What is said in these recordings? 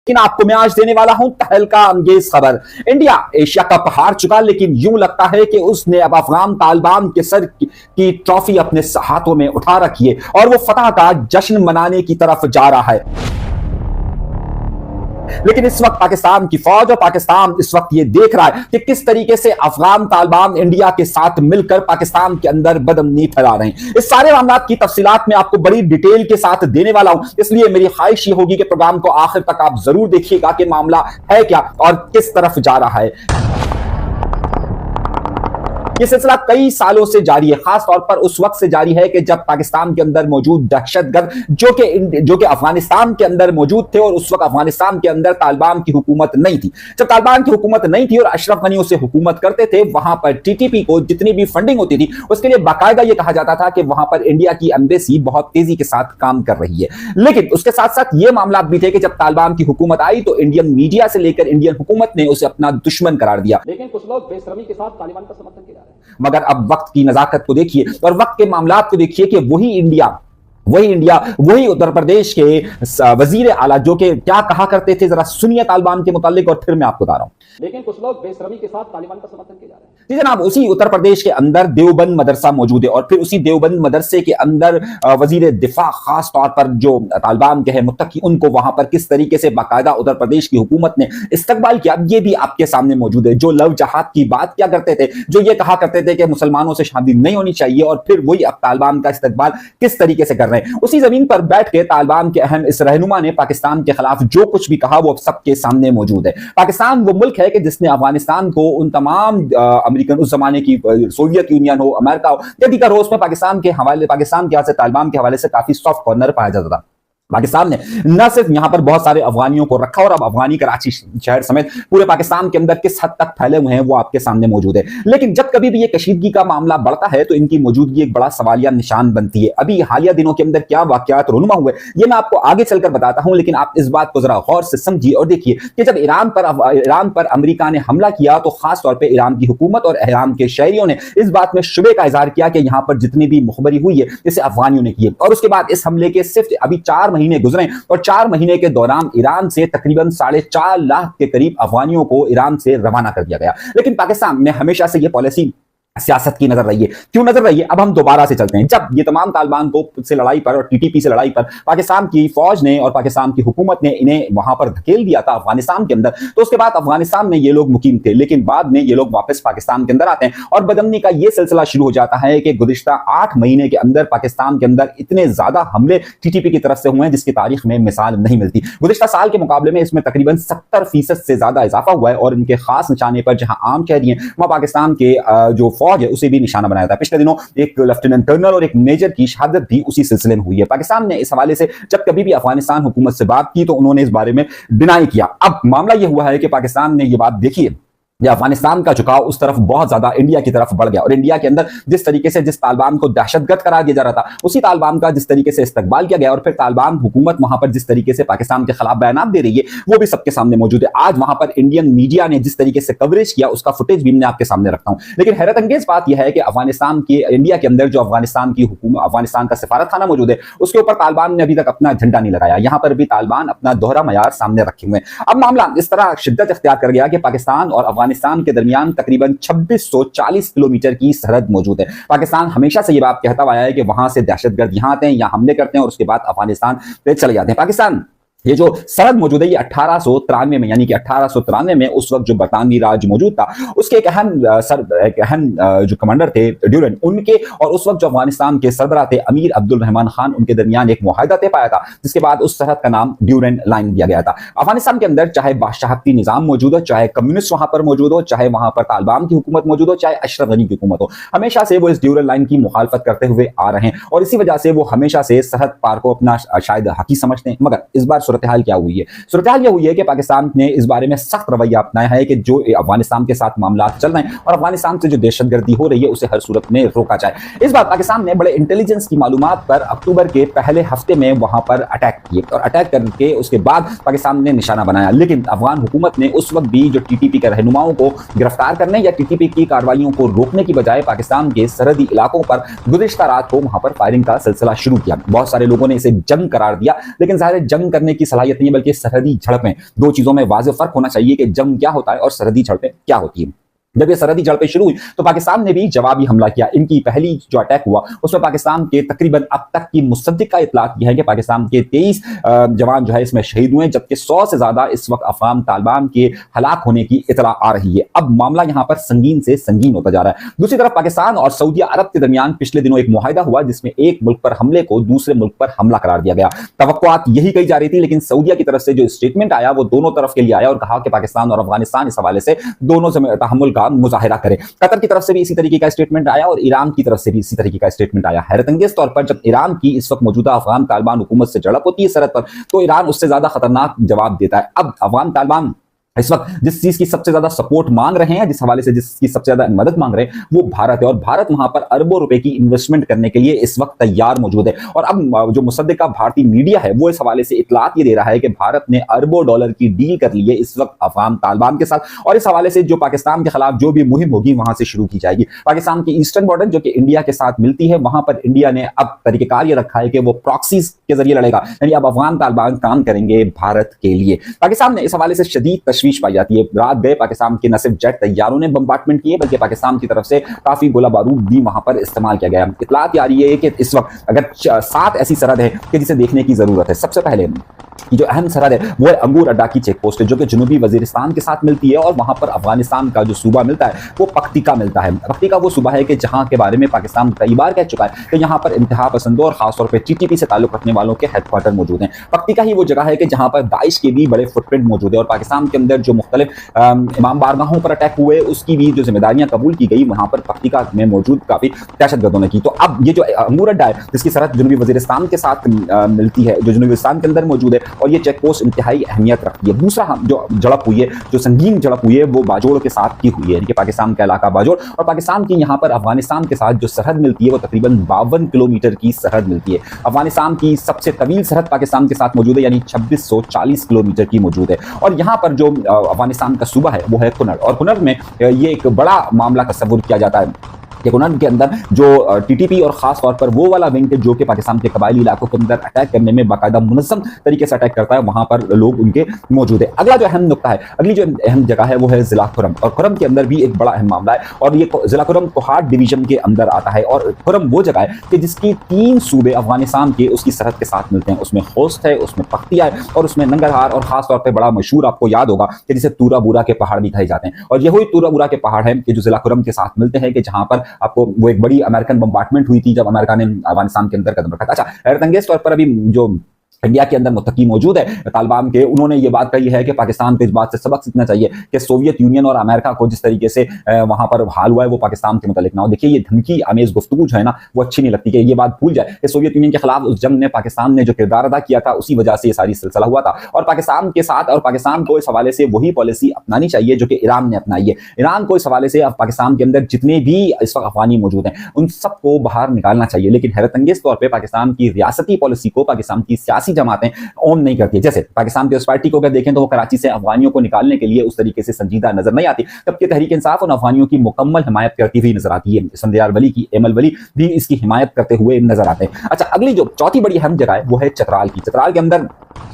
लेकिन आपको मैं आज देने वाला हूं तहलका अंगेज खबर। इंडिया एशिया कप हार चुका, लेकिन यूं लगता है कि उसने अब अफगान तालिबान के सर की ट्रॉफी अपने हाथों में उठा रखी है और वो फतह का जश्न मनाने की तरफ जा रहा है। लेकिन इस वक्त पाकिस्तान की फौज और पाकिस्तान इस वक्त ये देख रहा है कि किस तरीके से अफगान तालिबान इंडिया के साथ मिलकर पाकिस्तान के अंदर बदअमनी फैला रहे हैं। इस सारे मामला की तफसीलात में आपको बड़ी डिटेल के साथ देने वाला हूं, इसलिए मेरी ख्वाहिश ये होगी कि प्रोग्राम को आखिर तक आप जरूर देखिएगा कि मामला है क्या और किस तरफ जा रहा है। ये सिलसिला कई सालों से जारी है, खास तौर पर उस वक्त से जारी है कि जब पाकिस्तान के अंदर मौजूद दहशतगर्द जो कि अफगानिस्तान के अंदर मौजूद थे और उस वक्त अफगानिस्तान के अंदर तालिबान की हुकूमत नहीं थी। जब तालिबान की हुकूमत नहीं थी और अशरफ गनी उसे हुकूमत करते थे, वहां पर टीटीपी को जितनी भी फंडिंग होती थी उसके लिए बाकायदा यह कहा जाता था कि वहां पर इंडिया की एम्बेसी बहुत तेजी के साथ काम कर रही है। लेकिन उसके साथ साथ ये मामला भी थे कि जब तालिबान की हुकूमत आई तो इंडियन मीडिया से लेकर इंडियन हुकूमत ने उसे अपना दुश्मन करार दिया। लेकिन कुछ लोग बेशर्मी के साथ तालिबान का समर्थन किया। मगर अब वक्त की नजाकत को देखिए और वक्त के मामलात को देखिए कि वही उत्तर प्रदेश के वजीर आला जो कि क्या कहा करते थे, जरा सुनिए तालिबान के मुतालिक और फिर मैं आपको बता रहा हूं। लेकिन कुछ लोग बेशर्मी के साथ तालिबान का समर्थन किया जा रहा है। जी जनाब, उसी उत्तर प्रदेश के अंदर देवबंद मदरसा मौजूद है और फिर उसी देवबंद मदरसे के अंदर वजीर दिफा खास तौर पर जो तालिबान के हैं मुत्तकी, उनको वहां पर किस तरीके से बाकायदा उत्तर प्रदेश की हुकूमत ने इस्तकबाल किया, ये भी आपके सामने मौजूद है। जो लव जहाद की बात क्या करते थे, जो ये कहा करते थे कि मुसलमानों से शादी नहीं होनी चाहिए, और फिर वही अब तालिबान का इस्तकबाल किस तरीके से कर रहे हैं। उसी जमीन पर बैठ के तालिबान के अहम इस रहनुमा ने पाकिस्तान के खिलाफ जो कुछ भी कहा वो सबके सामने मौजूद है। पाकिस्तान वो मुल्क है कि जिसने अफगानिस्तान को उन तमाम अमेरिकन उस जमाने की सोवियत यूनियन हो, अमेरिका हो या दीगर हो, उसमें पाकिस्तान के यहाँ से तालिबान के हवाले से काफी सॉफ्ट कॉर्नर पाया जाता था। पाकिस्तान ने न सिर्फ यहां पर बहुत सारे अफगानियों को रखा और अब अफगानी कराची शहर समेत पूरे पाकिस्तान के अंदर किस हद तक फैले हुए हैं वो आपके सामने मौजूद है। लेकिन जब कभी भी ये कशीदगी का मामला बढ़ता है तो इनकी मौजूदगी एक बड़ा सवालिया निशान बनती है। अभी हालिया दिनों के अंदर क्या वाकयात रूनुमा हुए ये मैं आपको आगे चलकर बताता हूं, लेकिन आप इस बात को जरा गौर से समझिए और देखिए कि जब ईरान पर अमेरिका ने हमला किया तो खास तौर पर ईरान की हुकूमत और ईरान के शहरियों ने इस बात में शुबे का इजहार किया कि यहां पर जितनी भी मुखबरी हुई है इसे अफगानियों ने की है। और उसके बाद इस हमले के सिर्फ अभी 4 महीने गुजरे और 4 महीने के दौरान ईरान से तकरीबन 4.5 लाख के करीब अफगानियों को ईरान से रवाना कर दिया गया। लेकिन पाकिस्तान में हमेशा से यह पॉलिसी सियासत की नजर रही है। क्यों नजर रही है, अब हम दोबारा से चलते हैं। जब ये तमाम तालिबान को से लड़ाई पर और टीटीपी से लड़ाई पर पाकिस्तान की फौज ने और पाकिस्तान की हुकूमत ने इन्हें वहां पर धकेल दिया था अफगानिस्तान के अंदर, तो उसके बाद अफगानिस्तान में ये लोग मुकीम थे, लेकिन बाद में ये लोग वापस पाकिस्तान के अंदर आते हैं और बदअमनी का ये सिलसिला शुरू हो जाता है कि गुज़िश्ता 8 महीने के अंदर पाकिस्तान के अंदर इतने ज्यादा हमले टीटीपी की तरफ से हुए हैं जिसकी तारीख में मिसाल नहीं मिलती। गुज़िश्ता साल के मुकाबले में इसमें तकरीबन 70% से ज्यादा इजाफा हुआ है और इनके खास निशाने पर जहां आम शहरी हैं वहां पाकिस्तान के जो फौज है उसे भी निशाना बनाया था। पिछले दिनों एक लेफ्टिनेंट कर्नल और एक मेजर की शहादत भी उसी सिलसिले में हुई है। पाकिस्तान ने इस हवाले से जब कभी भी अफगानिस्तान हुकूमत से बात की तो उन्होंने इस बारे में डिनाई किया। अब मामला यह हुआ है कि पाकिस्तान ने यह बात देखी है, अफगानिस्तान का झुकाव उस तरफ बहुत ज्यादा इंडिया की तरफ बढ़ गया और इंडिया के अंदर जिस तरीके से जिस तालिबान को दहशतगर्द करार दिया जा रहा था उसी तालिबान का जिस तरीके से इस्तकबाल किया गया और फिर तालिबान हुकूमत वहां पर जिस तरीके से पाकिस्तान के खिलाफ बयान दे रही है वो भी सबके सामने मौजूद है। आज वहां पर इंडियन मीडिया ने जिस तरीके से कवरेज किया उसका फुटेज भी मैं आपके सामने रखता हूं। लेकिन हैरत अंगेज बात यह है कि अफगानिस्तान के इंडिया के अंदर जो अफगानिस्तान का सफारत खाना मौजूद है उसके ऊपर तालिबान ने अभी तक अपना झंडा नहीं लगाया। यहां पर भी तालिबान अपना दोहरा मयार सामने रखे हुए हैं। अब मामला इस तरह शिद्दत इख्तियार कर गया कि पाकिस्तान और अफगानिस्तान के दरमियान तकरीबन 2640 किलोमीटर की सरहद मौजूद है। पाकिस्तान हमेशा से यह बात कहता आया है कि वहां से दहशतगर्द यहां आते हैं, यहां हमले करते हैं और उसके बाद अफगानिस्तान पे चले जाते हैं। पाकिस्तान ये जो सरहद मौजूद है ये 1893 में, यानी कि 1893 में उस वक्त जो बरतानवी राज मौजूद था उसके एक अहम जो कमांडर थे ड्यूरेंट, उनके और उस वक्त जो अफगानिस्तान के सरबराह थे अमीर अब्दुल रहमान खान, उनके दरमियान एक मुआहिदा तय पाया था जिसके बाद उस सरहद का नाम ड्यूरेंट लाइन दिया गया था। अफगानिस्तान के अंदर चाहे बादशाहती निजाम मौजूद हो, चाहे कम्युनिस्ट वहां पर मौजूद हो, चाहे वहां पर तालिबान की हुकूमत मौजूद हो, चाहे अशरफ गनी की हुकूमत हो, हमेशा से वो इस ड्यूरेंट लाइन की मुखालफत करते हुए आ रहे हैं और इसी वजह से वो हमेशा से सरहद पार को अपना शायद हकी समझते हैं। मगर इस बार सूरत हाल क्या हुई है? सूरत हाल यह हुई है कि पाकिस्तान ने इस बारे में सख्त रवैया अपनाया है कि जो अफगानिस्तान के साथ मामला चल रहे हैं और अफगानिस्तान से जो दहशतगर्दी हो रही है उसे हर सूरत में रोका जाए। इस बार पाकिस्तान ने बड़े इंटेलिजेंस की मालूमात पर अक्टूबर के पहले हफ्ते में वहां पर अटैक किए और अटैक करके उसके बाद पाकिस्तान ने निशाना बनाया। लेकिन अफगान हुकूमत ने उस वक्त भी जो टीटीपी के रहनुमाओं को गिरफ्तार करने या टीटीपी की कार्रवाइयों को रोकने की बजाय पाकिस्तान के सरहदी इलाकों पर गुज़िश्ता रात को वहां पर फायरिंग का सिलसिला शुरू किया। बहुत सारे लोगों ने इसे जंग करार दिया, लेकिन ज़ाहिर जंग करने की सलाहियत नहीं है, बल्कि सरहदी झड़पें। दो चीजों में वाज़ेह फर्क होना चाहिए कि जंग क्या होता है और सरहदी झड़पें क्या होती है। जब ये सरहदी झड़पें शुरू हुई तो पाकिस्तान ने भी जवाबी हमला किया। इनकी पहली जो अटैक हुआ उसमें पाकिस्तान के तकरीबन अब तक की मुसद्दिका इतलात यह है कि पाकिस्तान के 23 जवान जो है इसमें शहीद हुए, जबकि 100 से ज्यादा इस वक्त अफगान तालिबान के हलाक होने की इतला आ रही है। अब मामला यहां पर संगीन से संगीन होता जा रहा है। दूसरी तरफ पाकिस्तान और सऊदी अरब के दरमियान पिछले दिनों एक मुआहिदा हुआ जिसमें एक मुल्क पर हमले को दूसरे मुल्क पर हमला करार दिया गया। तवक्कुआत यही कही जा रही थी, लेकिन सऊदीया की तरफ से जो स्टेटमेंट आया वो दोनों तरफ के लिए आया और कहा कि पाकिस्तान और अफगानिस्तान इस हवाले से दोनों से तहम्मुल का मुजाहिरा करे। कतर की तरफ से भी इसी तरीके का स्टेटमेंट आया और ईरान की तरफ से भी इसी तरीके का स्टेटमेंट आया। हैरतअंगेज तौर पर जब ईरान की इस वक्त मौजूदा अफगान तालिबान हुकूमत से झड़प होती है सरहद पर, तो ईरान उससे ज्यादा खतरनाक जवाब देता है। अब अफगान तालिबान इस वक्त जिस चीज की सबसे ज्यादा सपोर्ट मांग रहे हैं, जिस हवाले से जिसकी सबसे ज्यादा मदद मांग रहे हैं, वो भारत है और भारत वहां पर अरबों रुपए की इन्वेस्टमेंट करने के लिए इस वक्त तैयार मौजूद है। और अब जो मुसद्दिका भारतीय मीडिया है वो इस हवाले से इतलात ये दे रहा है कि भारत ने अरबों डॉलर की डील कर ली है इस वक्त अफगान तालिबान के साथ, और इस हवाले से जो पाकिस्तान के खिलाफ जो भी मुहिम होगी वहां से शुरू की जाएगी। पाकिस्तान की ईस्टर्न बॉर्डर जो कि इंडिया के साथ मिलती है, वहां पर इंडिया ने अब तरीकेकार ये रखा है कि वो प्रॉक्सीज के जरिए लड़ेगा, यानी अब अफगान तालिबान काम करेंगे भारत के लिए। पाकिस्तान में इस हवाले से शदीद तशवीश पाई जाती है। रात गए पाकिस्तान के न सिर्फ जेट तैयारों ने बम्बार्टमेंट किए, बल्कि पाकिस्तान की तरफ से काफी गोला बारूद भी वहां पर इस्तेमाल किया गया। इतलात आ रही है कि इस वक्त अगर 7 ऐसी सरहद है कि जिसे देखने की जरूरत है। सबसे पहले जो अहम सरहद है वो है अंगूर अड्डा की चेक पोस्ट, जो कि जनूबी वजीरिस्तान के साथ मिलती है और वहां पर अफगानिस्तान का जो सूबा मिलता है वो पख्तिका मिलता है। पख्तिका वो सूबा है कि जहां के बारे में पाकिस्तान कई बार कह चुका है कि यहाँ पर इंतहा पसंदों और खासतौर पर टीटीपी से ताल्लुक रखने वालों के हेडक्वार्टर मौजूद हैं। पख्तिका ही वो जगह है कि जहां पर दाइश के भी बड़े फुटप्रिंट मौजूद है और पाकिस्तान के अंदर जो मुख्तलिफ इमाम बारगाहों पर अटैक हुए उसकी भी जो जिम्मेदारियां कबूल की गई वहां पर पख्तिका में मौजूद काफी दहशतगर्दों ने की। तो अब ये जो अंगूर अड्डा है जिसकी सरहद जनूबी वजीरिस्तान के साथ मिलती है, जो जनूबी वजीरिस्तान के अंदर मौजूद है, और ये चेक पोस्ट इंतहाई अहमियत रखती है। दूसरा जो झड़प हुई है, जो संगीन झड़प हुई है, वो बाजोड़ के साथ की हुई है, यानी कि पाकिस्तान का इलाका बाजोड़, और पाकिस्तान की यहाँ पर अफगानिस्तान के साथ जो सरहद मिलती है वो तकरीबन 52 किलोमीटर की सरहद मिलती है। अफगानिस्तान की सबसे तवील सरहद पाकिस्तान के साथ मौजूद है, यानी 2640 किलोमीटर की मौजूद है। और यहाँ पर जो अफगानिस्तान का सूबा है वो है कुनर, और कुनर में ये एक बड़ा मामला तस्वुर किया जाता है कि कुनर के अंदर जो टीटीपी और खास तौर पर वो वाला विंग जो कि पाकिस्तान के कबायली इलाकों के अंदर अटैक करने में बाकायदा मुनज़्ज़म तरीके से अटैक करता है, वहां पर लोग उनके मौजूद है। अगला जो अहम नुक्ता है, अगली जो अहम जगह है वो है जिला खुरम, और खुरम के अंदर भी एक बड़ा अहम मामला है, और ये जिला खुरम कोहाट डिवीजन के अंदर आता है। और खुरम वो जगह है कि जिसकी 3 सूबे अफगानिस्तान के उसकी सरहद के साथ मिलते हैं। उसमें खोस्त है, उसमें पख्तिया है, और उसमें नंगरहार, और खास तौर पर बड़ा मशहूर आपको याद होगा कि जिसे तूरा बूरा के पहाड़ भी कहे जाते हैं। और यही तूरा बूरा के पहाड़ है कि जो जिला खुरम के साथ मिलते हैं, कि जहां पर आपको वो एक अमेरिकन बम्बार्टमेंट हुई थी जब अमेरिका ने अफगानिस्तान के अंदर कदम रखा था। अच्छा, हैरतअंगेज तौर पर अभी जो इंडिया के अंदर मुत्तकी मौजूद है तालिबान के, उन्होंने ये बात कही है कि पाकिस्तान को इस बात से सबक सीखना चाहिए कि सोवियत यूनियन और अमेरिका को जिस तरीके से वहां पर हाल हुआ है वो पाकिस्तान के मुतालिक ना हो। देखिए, ये धमकी आमेज गुफ्तगू जो है ना वो अच्छी नहीं लगती, कि ये बात भूल जाए कि सोवियत यूनियन के खिलाफ उस जंग में पाकिस्तान ने जो किरदार अदा किया था उसी वजह से ये सारी सिलसिला हुआ था। और पाकिस्तान के साथ, और पाकिस्तान को इस हवाले से वही पॉलिसी अपनानी चाहिए जो कि ईरान ने अपनाई है। ईरान को इस हवाले से पाकिस्तान के अंदर जितने भी इस वक्त अफगानी मौजूद हैं उन सबको बाहर निकालना चाहिए। लेकिन हैरतअंगेज तौर पर पाकिस्तान की रियासती पॉलिसी को पाकिस्तान की सियासी जमातें नहीं करती है। जैसे पाकिस्तान पीपल्स पार्टी को अगर देखें तो वो कराची से अफगानियों को निकालने के लिए उस तरीके से संजीदा नजर नहीं आती, जबकि तहरीक इंसाफ उन अफगानियों की मुकम्मल हिमायत करती हुई नजर आती है। संदयार वली की एमल वली भी इसकी हिमायत करते हुए नजर आते हैं। अच्छा, अगली जो चौथी बड़ी अहम जगह है वो है चतराल की। चतराल के अंदर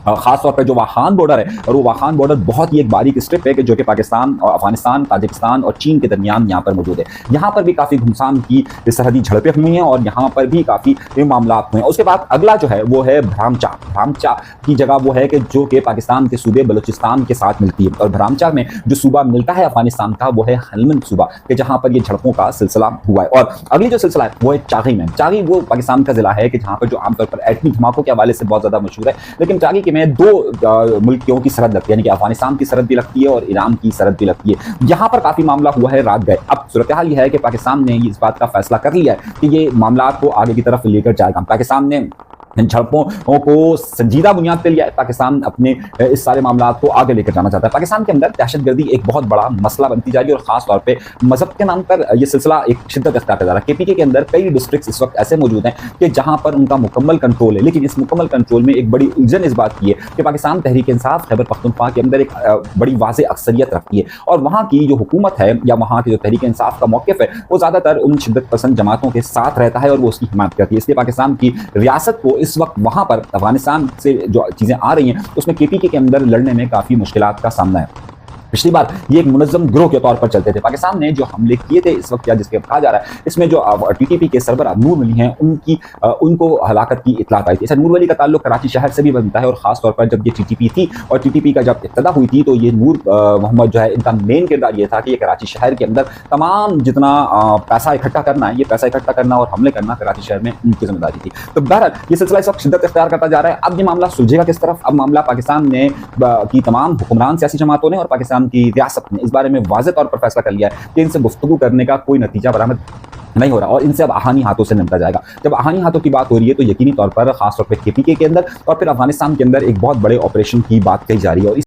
खास तौर पर जो वाखान बॉर्डर है, और वो वाखान बॉर्डर बहुत ही एक बारीक स्ट्रिप है कि जो कि पाकिस्तान और अफगानिस्तान, ताजिकिस्तान और चीन के दरमियान यहाँ पर मौजूद है। यहाँ पर भी काफी घुमसान की सरहदी झड़पें हुई हैं और यहाँ पर भी काफी मामला हुए हैं। उसके बाद अगला जो है वो है भ्रामचा। भ्रामचा की जगह वो है कि जो कि पाकिस्तान के सूबे बलूचिस्तान के साथ मिलती है, और भ्रामचा में जो सूबा मिलता है अफगानिस्तान का वो है हलमंद सूबा, कि जहाँ पर ये झड़पों का सिलसिला हुआ है। और अगली जो सिलसिला है वो है चागी में। चागी वो पाकिस्तान का जिला है कि जहाँ पर जो आमतौर पर एटमी धमाकों के हवाले से बहुत ज्यादा मशहूर है, लेकिन चागी के में 2 मुल्कों की सरहद लगती है, यानी कि अफगानिस्तान की सरहद भी लगती है और ईरान की सरहद भी लगती है। यहाँ पर काफी मामला हुआ है रात गए। अब सूरत हाल यह है कि पाकिस्तान ने इस बात का फैसला कर लिया है कि ये मामला को आगे की तरफ लेकर जाएगा। पाकिस्तान ने झड़पों को संजीदा बुनियाद पर लिया है। पाकिस्तान अपने इस सारे मामला को आगे लेकर जाना चाहता है। पाकिस्तान के अंदर दहशतगर्दी एक बहुत बड़ा मसला बनती जा रही है, और खास तौर पे मजहब के नाम पर यह सिलसिला एक शिद्दत अख्तियार कर जा रहा है। केपीके के अंदर कई डिस्ट्रिक्ट इस वक्त ऐसे मौजूद हैं कि जहां पर उनका मुकम्मल कंट्रोल है, लेकिन इस मुकम्मल कंट्रोल में एक बड़ी उलझन इस बात की है कि पाकिस्तान तहरीक इंसाफ खैबर पख्तूनख्वा के अंदर एक बड़ी वाज़ेह अक्सरियत रखती है, और वहाँ की जो हुकूमत है या वहाँ की जो तहरीक इंसाफ का मौक़िफ़ है वो ज़्यादातर उन शिद्दत पसंद जमातों के साथ रहता है और वो उसकी हिमायत करती है। इसलिए पाकिस्तान की रियासत को اس وقت وہاں پر افغانستان سے جو چیزیں آ رہی ہیں اس میں KPK کے اندر لڑنے میں کافی مشکلات کا سامنا ہے. پچھلی بار یہ ایک منظم گروہ کے طور پر چلتے تھے. پاکستان نے جو حملے کیے تھے اس وقت یا جس کے کہا جا رہا ہے اس میں جو TTP کے سربراہ نور ولی ہیں ان کو ہلاکت کی اطلاع آئی تھی. اچھا, نور ولی کا تعلق کراچی شہر سے بھی بنتا ہے اور خاص طور پر جب یہ TTP تھی اور TTP کا جب ابتدا ہوئی تھی تو یہ نور محمد جو ہے ان کا مین کردار یہ تھا کہ یہ کراچی شہر کے اندر تمام جتنا پیسہ اکٹھا کرنا ہے, یہ پیسہ اکٹھا کرنا اور حملے کرنا کراچی شہر میں ان کی ذمہ داری تھی. تو بہرحال یہ سلسلہ اس وقت شدت اختیار کرتا جا رہا ہے. اب یہ معاملہ سلجھے گا کس طرف؟ اب معاملہ پاکستان نے کی تمام حکمران سیاسی جماعتوں نے اور پاکستان کی ریاست نے اس بارے میں واضح طور پر فیصلہ کر لیا ہے کہ ان سے گفتگو کرنے کا کوئی نتیجہ برآمد نہیں ہو رہا اور ان سے اب آہانی ہاتھوں سے نمٹا جائے گا. جب آہانی ہاتھوں کی بات ہو رہی ہے تو یقینی طور پر خاص طور پہ KPK کے اندر اور پھر افغانستان کے اندر ایک بہت بڑے آپریشن کی بات کہی جا رہی ہے. اور